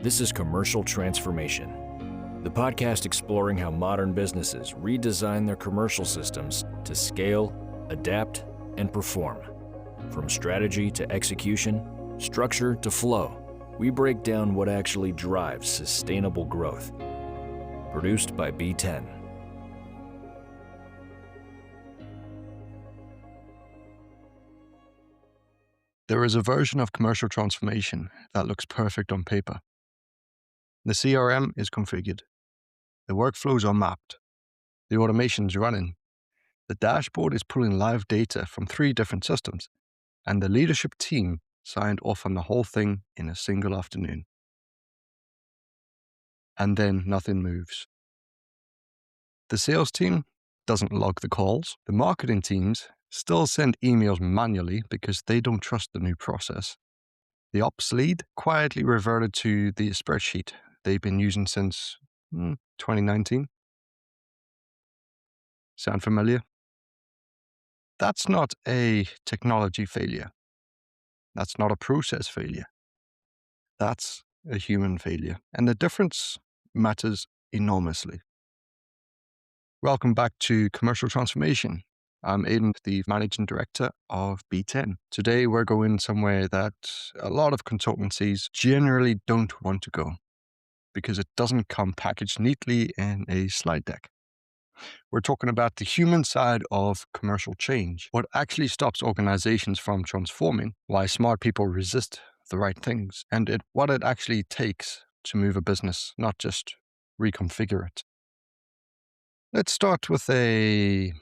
This is Commercial Transformation, the podcast exploring how modern businesses redesign their commercial systems to scale, adapt, and perform. From strategy to execution, structure to flow, we break down what actually drives sustainable growth. Produced by B10. There is a version of commercial transformation that looks perfect on paper. The CRM is configured. The workflows are mapped. The automation's running. The dashboard is pulling live data from 3 different systems, and the leadership team signed off on the whole thing in a single afternoon. And then nothing moves. The sales team doesn't log the calls. The marketing teams still send emails manually because they don't trust the new process. The ops lead quietly reverted to the spreadsheet they've been using since 2019. Sound familiar? That's not a technology failure. That's not a process failure. That's a human failure. And the difference matters enormously. Welcome back to Commercial Transformation. I'm Aiden, the Managing Director of B10. Today we're going somewhere that a lot of consultancies generally don't want to go because it doesn't come packaged neatly in a slide deck. We're talking about the human side of commercial change, what actually stops organizations from transforming, why smart people resist the right things, and what it actually takes to move a business, not just reconfigure it. Let's start with a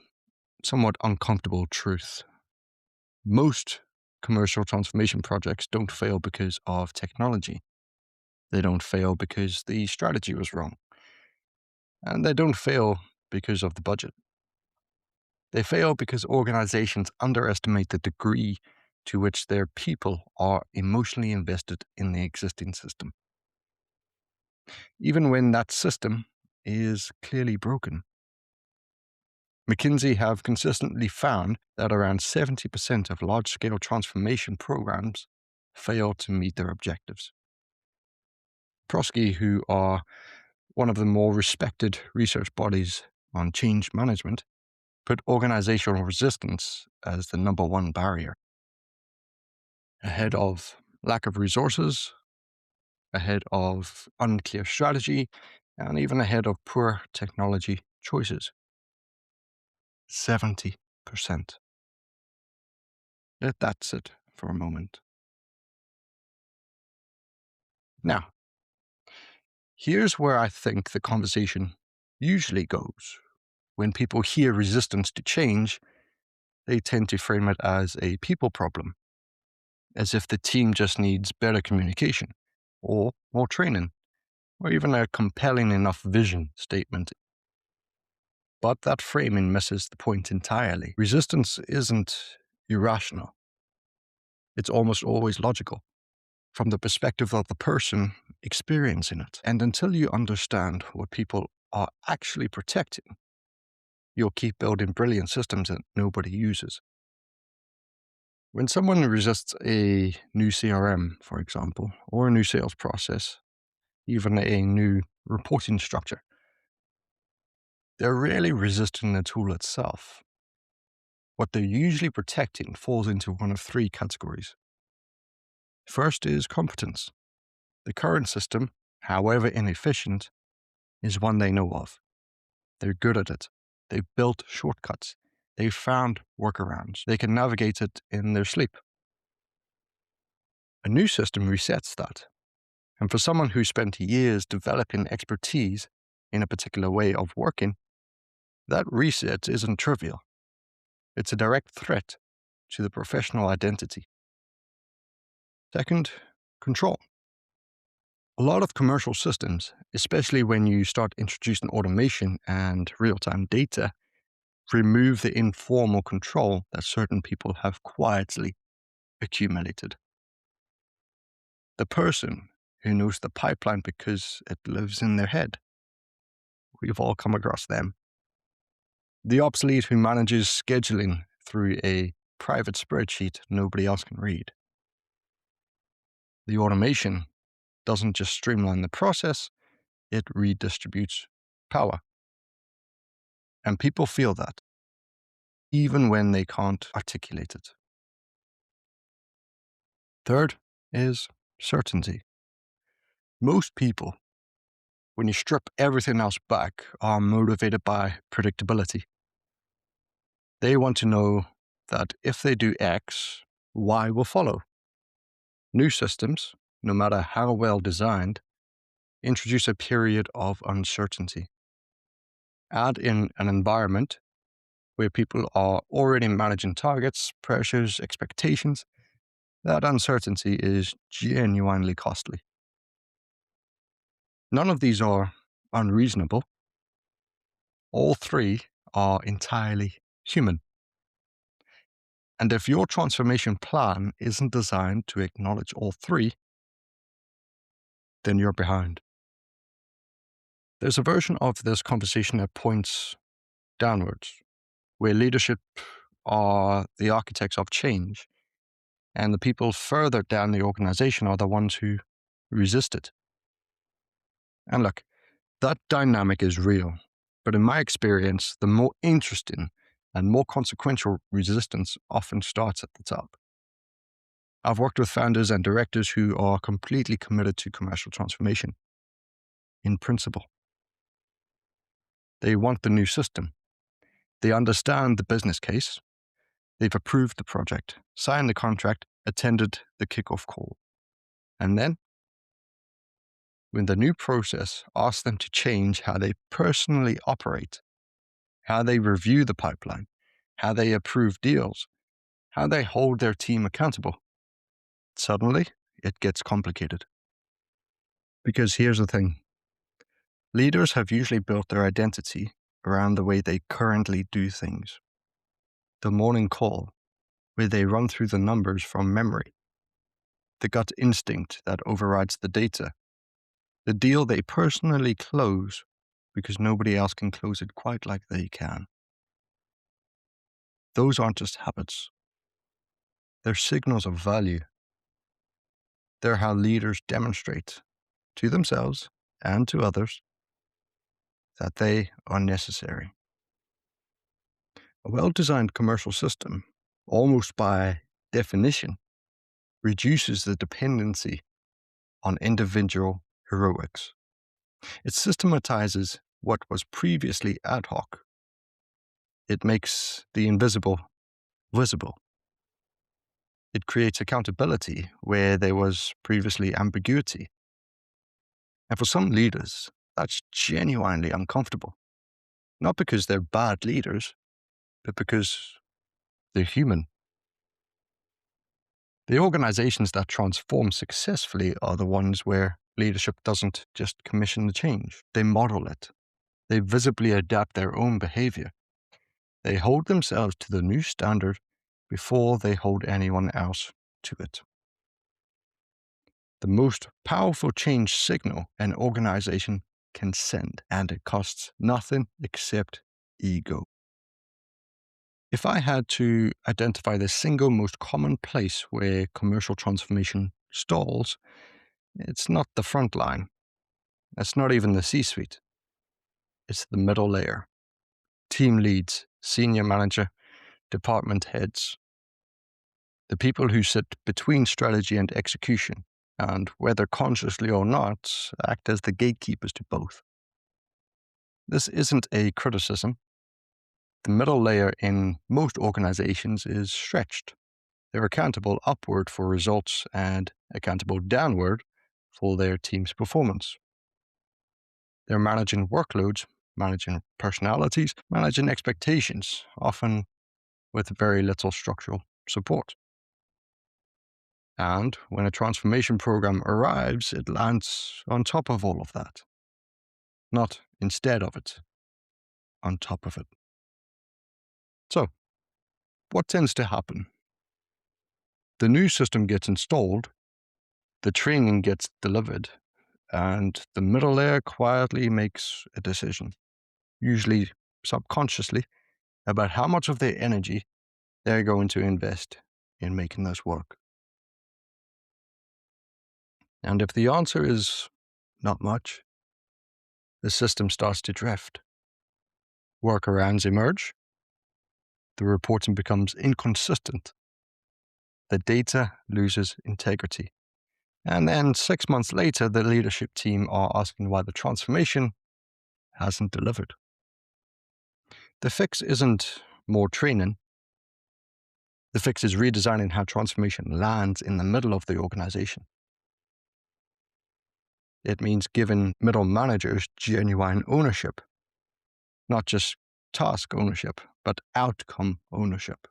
somewhat uncomfortable truth. Most commercial transformation projects don't fail because of technology. They don't fail because the strategy was wrong. And they don't fail because of the budget. They fail because organizations underestimate the degree to which their people are emotionally invested in the existing system, even when that system is clearly broken. McKinsey have consistently found that around 70% of large-scale transformation programs fail to meet their objectives. Prosky, who are one of the more respected research bodies on change management, put organizational resistance as the number 1 barrier, ahead of lack of resources, ahead of unclear strategy, and even ahead of poor technology choices. 70%. Let that sit for a moment. Now, here's where I think the conversation usually goes. When people hear resistance to change, they tend to frame it as a people problem, as if the team just needs better communication, or more training, or even a compelling enough vision statement. But that framing misses the point entirely. Resistance isn't irrational. It's almost always logical, from the perspective of the person experiencing it. And until you understand what people are actually protecting, you'll keep building brilliant systems that nobody uses. When someone resists a new CRM, for example, or a new sales process, even a new reporting structure, they're rarely resisting the tool itself. What they're usually protecting falls into one of 3 categories. First is competence. The current system, however inefficient, is one they know of. They're good at it. They've built shortcuts. They've found workarounds. They can navigate it in their sleep. A new system resets that. And for someone who spent years developing expertise in a particular way of working, that reset isn't trivial. It's a direct threat to the professional identity. Second, control. A lot of commercial systems, especially when you start introducing automation and real-time data, remove the informal control that certain people have quietly accumulated. The person who knows the pipeline because it lives in their head. We've all come across them. The ops lead who manages scheduling through a private spreadsheet nobody else can read. The automation doesn't just streamline the process, it redistributes power. And people feel that, even when they can't articulate it. Third is certainty. Most people, when you strip everything else back, are motivated by predictability. They want to know that if they do X, Y will follow. New systems, no matter how well designed, introduce a period of uncertainty. Add in an environment where people are already managing targets, pressures, expectations, that uncertainty is genuinely costly. None of these are unreasonable. All three are entirely human. And if your transformation plan isn't designed to acknowledge all three, then you're behind. There's a version of this conversation that points downwards, where leadership are the architects of change, and the people further down the organization are the ones who resist it. And look, that dynamic is real, but in my experience, the more interesting and more consequential resistance often starts at the top. I've worked with founders and directors who are completely committed to commercial transformation, in principle. They want the new system. They understand the business case. They've approved the project, signed the contract, attended the kickoff call. And then, when the new process asks them to change how they personally operate, how they review the pipeline, how they approve deals, how they hold their team accountable, suddenly it gets complicated. Because here's the thing. Leaders have usually built their identity around the way they currently do things. The morning call, where they run through the numbers from memory. The gut instinct that overrides the data. The deal they personally close because nobody else can close it quite like they can. Those aren't just habits. They're signals of value. They're how leaders demonstrate to themselves and to others that they are necessary. A well-designed commercial system, almost by definition, reduces the dependency on individual heroics. It systematizes what was previously ad hoc. It makes the invisible visible. It creates accountability where there was previously ambiguity. And for some leaders, that's genuinely uncomfortable. Not because they're bad leaders, but because they're human. The organizations that transform successfully are the ones where leadership doesn't just commission the change. They model it. They visibly adapt their own behavior. They hold themselves to the new standard before they hold anyone else to it. The most powerful change signal an organization can send, and it costs nothing except ego. If I had to identify the single most common place where commercial transformation stalls, it's not the front line. It's not even the C-suite. It's the middle layer. Team leads, senior manager, department heads. The people who sit between strategy and execution, and whether consciously or not, act as the gatekeepers to both. This isn't a criticism. The middle layer in most organizations is stretched. They're accountable upward for results and accountable downward for their team's performance. They're managing workloads, managing personalities, managing expectations, often with very little structural support. And when a transformation program arrives, it lands on top of all of that. Not instead of it, on top of it. So, what tends to happen? The new system gets installed, the training gets delivered, and the middle layer quietly makes a decision, usually subconsciously, about how much of their energy they're going to invest in making this work. And if the answer is not much, the system starts to drift. Workarounds emerge, the reporting becomes inconsistent, the data loses integrity. And then 6 months later, the leadership team are asking why the transformation hasn't delivered. The fix isn't more training. The fix is redesigning how transformation lands in the middle of the organization. It means giving middle managers genuine ownership, not just task ownership, but outcome ownership.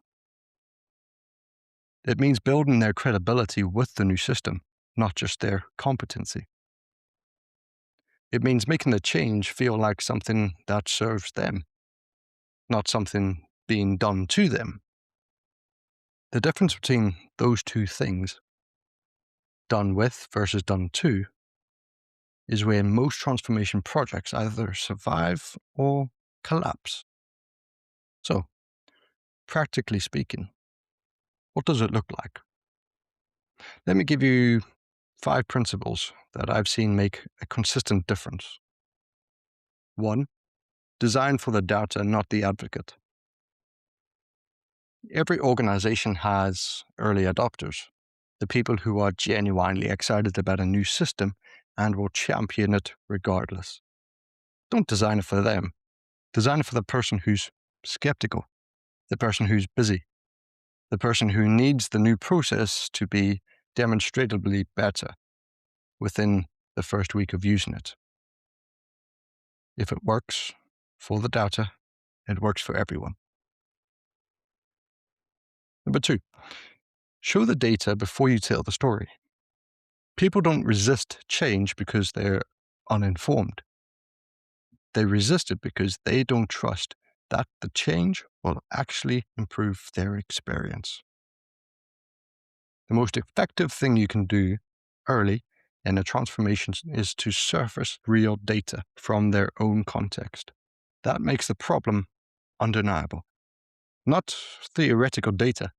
It means building their credibility with the new system, not just their competency. It means making the change feel like something that serves them, not something being done to them. The difference between those two things, done with versus done to, is where most transformation projects either survive or collapse. So, practically speaking, what does it look like? Let me give you 5 principles that I've seen make a consistent difference. 1. Design for the doubter, not the advocate. Every organization has early adopters, the people who are genuinely excited about a new system and will champion it regardless. Don't design it for them. Design it for the person who's skeptical, the person who's busy, the person who needs the new process to be demonstrably better within the first week of using it. If it works for the doubter, it works for everyone. Number 2, show the data before you tell the story. People don't resist change because they're uninformed. They resist it because they don't trust that the change will actually improve their experience. The most effective thing you can do early in a transformation is to surface real data from their own context. That makes the problem undeniable. Not theoretical data,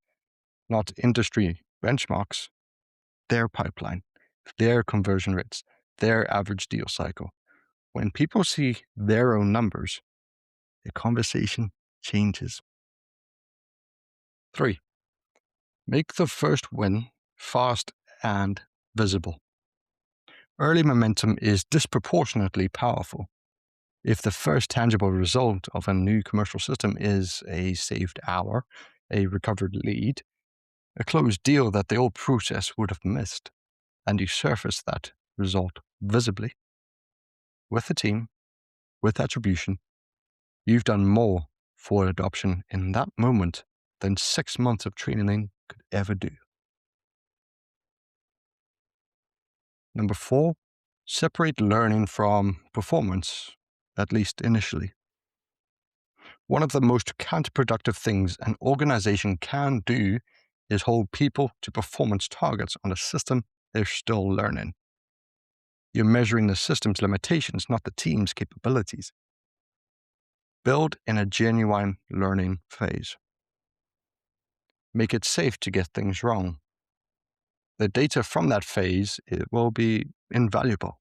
not industry benchmarks, their pipeline, their conversion rates, their average deal cycle. When people see their own numbers, the conversation changes. 3, make the first win fast and visible. Early momentum is disproportionately powerful. If the first tangible result of a new commercial system is a saved hour, a recovered lead, a closed deal that the old process would have missed, and you surface that result visibly, with the team, with attribution, you've done more for adoption in that moment than 6 months of training could ever do. Number 4, separate learning from performance, at least initially. One of the most counterproductive things an organization can do is hold people to performance targets on a system they're still learning. You're measuring the system's limitations, not the team's capabilities. Build in a genuine learning phase. Make it safe to get things wrong. The data from that phase, it will be invaluable.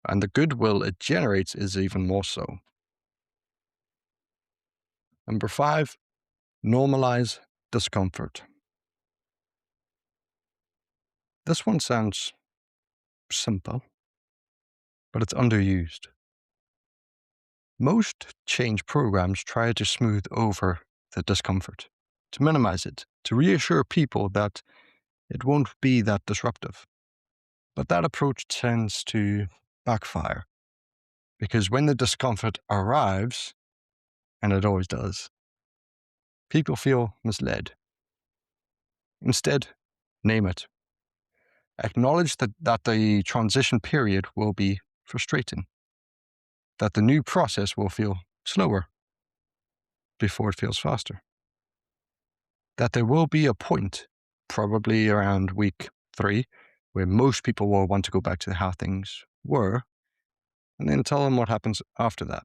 And the goodwill it generates is even more so. Number 5, normalize discomfort. This one sounds simple, but it's underused. Most change programs try to smooth over the discomfort, to minimize it, to reassure people that it won't be that disruptive. But that approach tends to backfire, because when the discomfort arrives, and it always does, people feel misled. Instead, name it. Acknowledge that the transition period will be frustrating, that the new process will feel slower before it feels faster, that there will be a point, probably around week 3, where most people will want to go back to how things were, and then tell them what happens after that,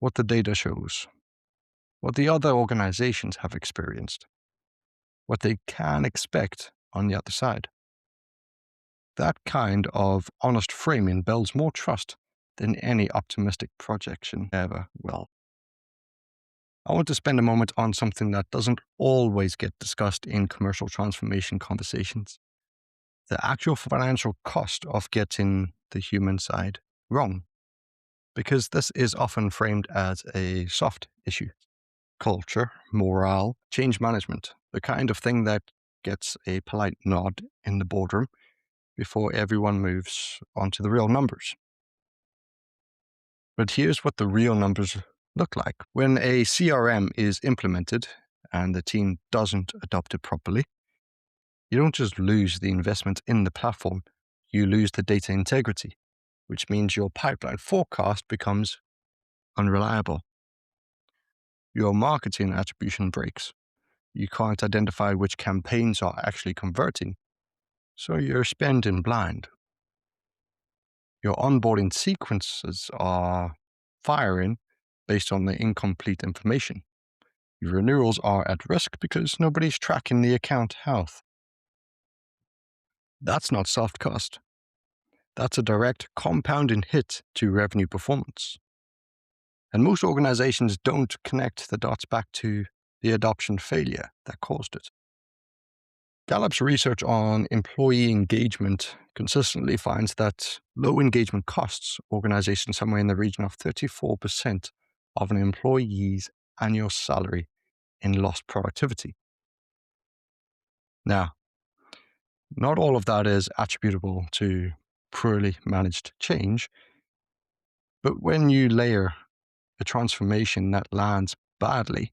what the data shows, what the other organizations have experienced, what they can expect on the other side. That kind of honest framing builds more trust than any optimistic projection ever will. I want to spend a moment on something that doesn't always get discussed in commercial transformation conversations: the actual financial cost of getting the human side wrong, because this is often framed as a soft issue. Culture, morale, change management, the kind of thing that gets a polite nod in the boardroom before everyone moves onto the real numbers. But here's what the real numbers look like. When a CRM is implemented and the team doesn't adopt it properly, you don't just lose the investment in the platform, you lose the data integrity, which means your pipeline forecast becomes unreliable. Your marketing attribution breaks. You can't identify which campaigns are actually converting, so you're spending blind. Your onboarding sequences are firing based on the incomplete information. Your renewals are at risk because nobody's tracking the account health. That's not soft cost. That's a direct compounding hit to revenue performance. And most organizations don't connect the dots back to the adoption failure that caused it. Gallup's research on employee engagement consistently finds that low engagement costs organizations somewhere in the region of 34% of an employee's annual salary in lost productivity. Now, not all of that is attributable to poorly managed change, but when you layer a transformation that lands badly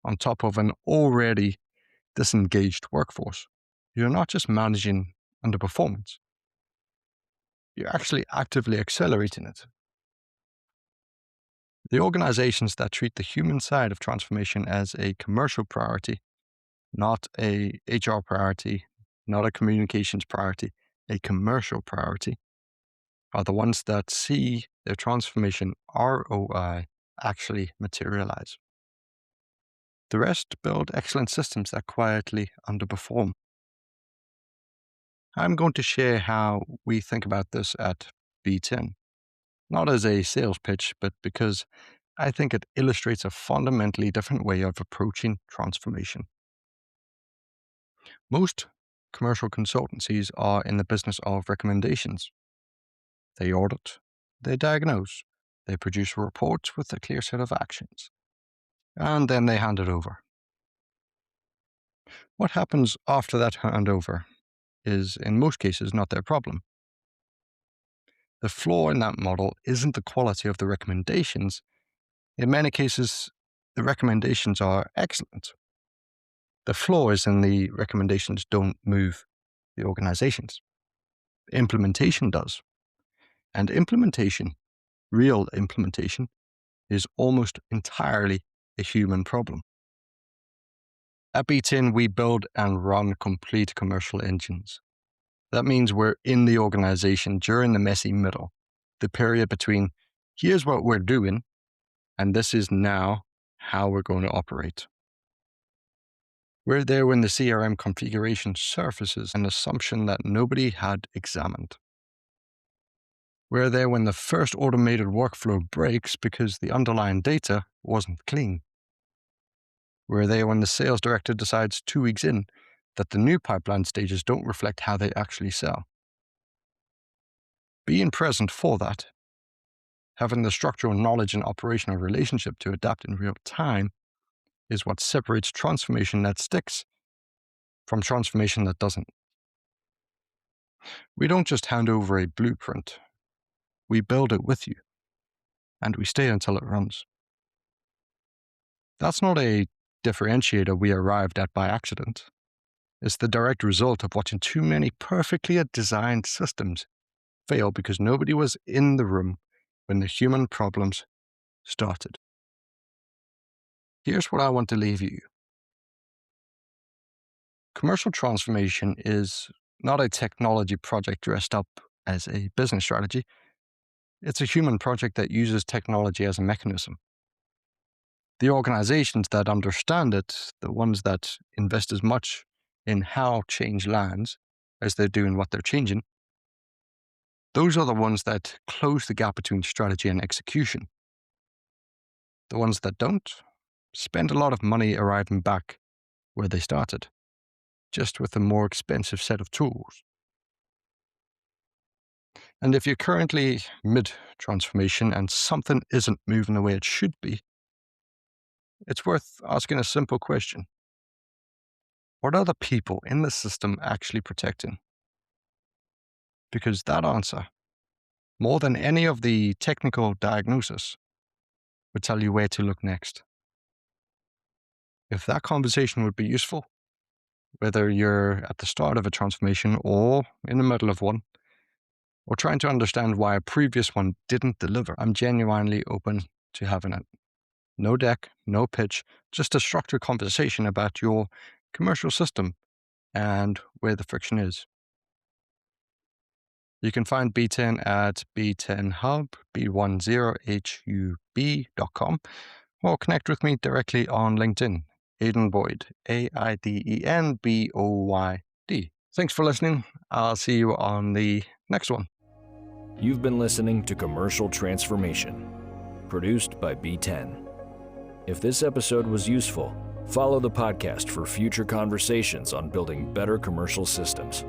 on top of an already disengaged workforce, you're not just managing underperformance, you're actually actively accelerating it. The organizations that treat the human side of transformation as a commercial priority, not a HR priority, not a communications priority, a commercial priority, are the ones that see their transformation ROI actually materialize. The rest build excellent systems that quietly underperform. I'm going to share how we think about this at B10, not as a sales pitch, but because I think it illustrates a fundamentally different way of approaching transformation. Most commercial consultancies are in the business of recommendations. They audit, they diagnose, they produce reports with a clear set of actions, and then they hand it over. What happens after that handover is, in most cases, not their problem. The flaw in that model isn't the quality of the recommendations. In many cases, the recommendations are excellent. The flaw is in the recommendations don't move the organizations. Implementation does. And implementation, real implementation, is almost entirely a human problem. At B10, we build and run complete commercial engines. That means we're in the organization during the messy middle, the period between here's what we're doing and this is now how we're going to operate. We're there when the CRM configuration surfaces an assumption that nobody had examined. We're there when the first automated workflow breaks because the underlying data wasn't clean. We're there when the sales director decides 2 weeks in that the new pipeline stages don't reflect how they actually sell. Being present for that, having the structural knowledge and operational relationship to adapt in real time, is what separates transformation that sticks from transformation that doesn't. We don't just hand over a blueprint. We build it with you, and we stay until it runs. That's not a differentiator we arrived at by accident. It's the direct result of watching too many perfectly designed systems fail because nobody was in the room when the human problems started. Here's what I want to leave you. Commercial transformation is not a technology project dressed up as a business strategy. It's a human project that uses technology as a mechanism. The organizations that understand it, the ones that invest as much in how change lands as they're doing what they're changing, Those are the ones that close the gap between strategy and execution. The ones that don't spend a lot of money arriving back where they started, just with a more expensive set of tools. And if you're currently mid-transformation and something isn't moving the way it should be, it's worth asking a simple question. What are the people in the system actually protecting? Because that answer, more than any of the technical diagnosis, would tell you where to look next. If that conversation would be useful, whether you're at the start of a transformation or in the middle of one, or trying to understand why a previous one didn't deliver, I'm genuinely open to having it. No deck, no pitch, just a structured conversation about your commercial system and where the friction is. You can find B10 at b10hub, b10hub.com, or connect with me directly on LinkedIn, Aiden Boyd, AIDENBOYD. Thanks for listening. I'll see you on the next one. You've been listening to Commercial Transformation, produced by B10. If this episode was useful, follow the podcast for future conversations on building better commercial systems.